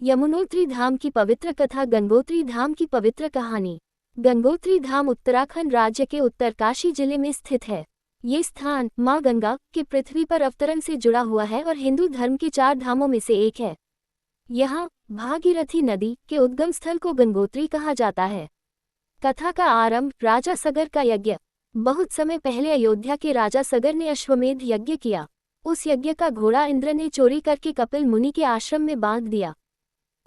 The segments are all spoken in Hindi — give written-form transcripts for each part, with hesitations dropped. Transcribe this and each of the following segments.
यमुनोत्री धाम की पवित्र कथा। गंगोत्री धाम की पवित्र कहानी। गंगोत्री धाम उत्तराखंड राज्य के उत्तरकाशी जिले में स्थित है। ये स्थान मां गंगा के पृथ्वी पर अवतरण से जुड़ा हुआ है और हिंदू धर्म के 4 धामों में से एक है। यहाँ भागीरथी नदी के उद्गम स्थल को गंगोत्री कहा जाता है। कथा का आरंभ राजा सगर का यज्ञ। बहुत समय पहले अयोध्या के राजा सगर ने अश्वमेध यज्ञ किया। उस यज्ञ का घोड़ा इंद्र ने चोरी करके कपिल मुनि के आश्रम में बांध दिया।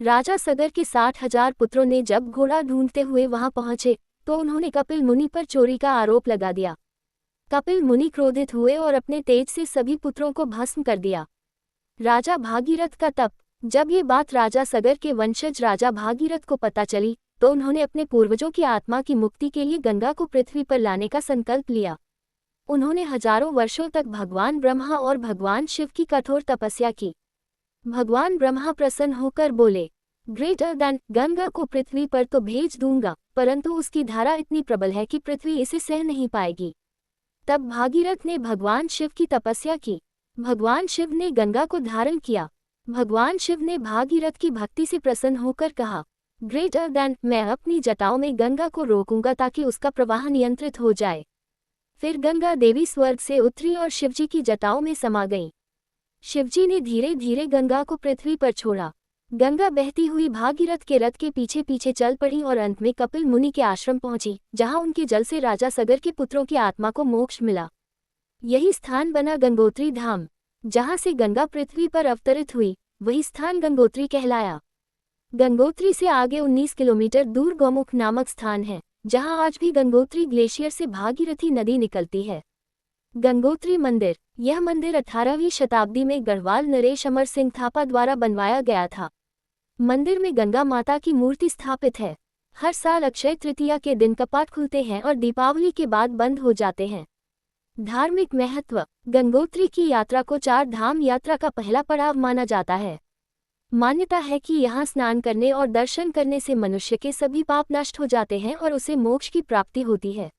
राजा सगर के 60,000 पुत्रों ने जब घोड़ा ढूंढते हुए वहां पहुंचे तो उन्होंने कपिल मुनि पर चोरी का आरोप लगा दिया। कपिल मुनि क्रोधित हुए और अपने तेज से सभी पुत्रों को भस्म कर दिया। राजा भागीरथ का तप। जब ये बात राजा सगर के वंशज राजा भागीरथ को पता चली तो उन्होंने अपने पूर्वजों की आत्मा की मुक्ति के लिए गंगा को पृथ्वी पर लाने का संकल्प लिया। उन्होंने हजारों वर्षों तक भगवान ब्रह्मा और भगवान शिव की कठोर तपस्या की। भगवान ब्रह्मा प्रसन्न होकर बोले, ग्रेटर देन गंगा को पृथ्वी पर तो भेज दूंगा, परंतु उसकी धारा इतनी प्रबल है कि पृथ्वी इसे सह नहीं पाएगी। तब भागीरथ ने भगवान शिव की तपस्या की। भगवान शिव ने गंगा को धारण किया। भगवान शिव ने भागीरथ की भक्ति से प्रसन्न होकर कहा, ग्रेटर देन मैं अपनी जटाओं में गंगा को रोकूंगा ताकि उसका प्रवाह नियंत्रित हो जाए। फिर गंगा देवी स्वर्ग से उतरी और शिवजी की जटाओं में समा गईं। शिवजी ने धीरे धीरे गंगा को पृथ्वी पर छोड़ा। गंगा बहती हुई भागीरथ के रथ के पीछे पीछे चल पड़ी और अंत में कपिल मुनि के आश्रम पहुंची, जहां उनके जल से राजा सगर के पुत्रों की आत्मा को मोक्ष मिला। यही स्थान बना गंगोत्री धाम। जहां से गंगा पृथ्वी पर अवतरित हुई वही स्थान गंगोत्री कहलाया। गंगोत्री से आगे 19 किलोमीटर दूर गौमुख नामक स्थान है, जहां आज भी गंगोत्री ग्लेशियर से भागीरथी नदी निकलती है। गंगोत्री मंदिर। यह मंदिर 18वीं शताब्दी में गढ़वाल नरेश अमर सिंह थापा द्वारा बनवाया गया था। मंदिर में गंगा माता की मूर्ति स्थापित है। हर साल अक्षय तृतीया के दिन कपाट खुलते हैं और दीपावली के बाद बंद हो जाते हैं। धार्मिक महत्व। गंगोत्री की यात्रा को 4 धाम यात्रा का पहला पड़ाव माना जाता है। मान्यता है कि यहाँ स्नान करने और दर्शन करने से मनुष्य के सभी पाप नष्ट हो जाते हैं और उसे मोक्ष की प्राप्ति होती है।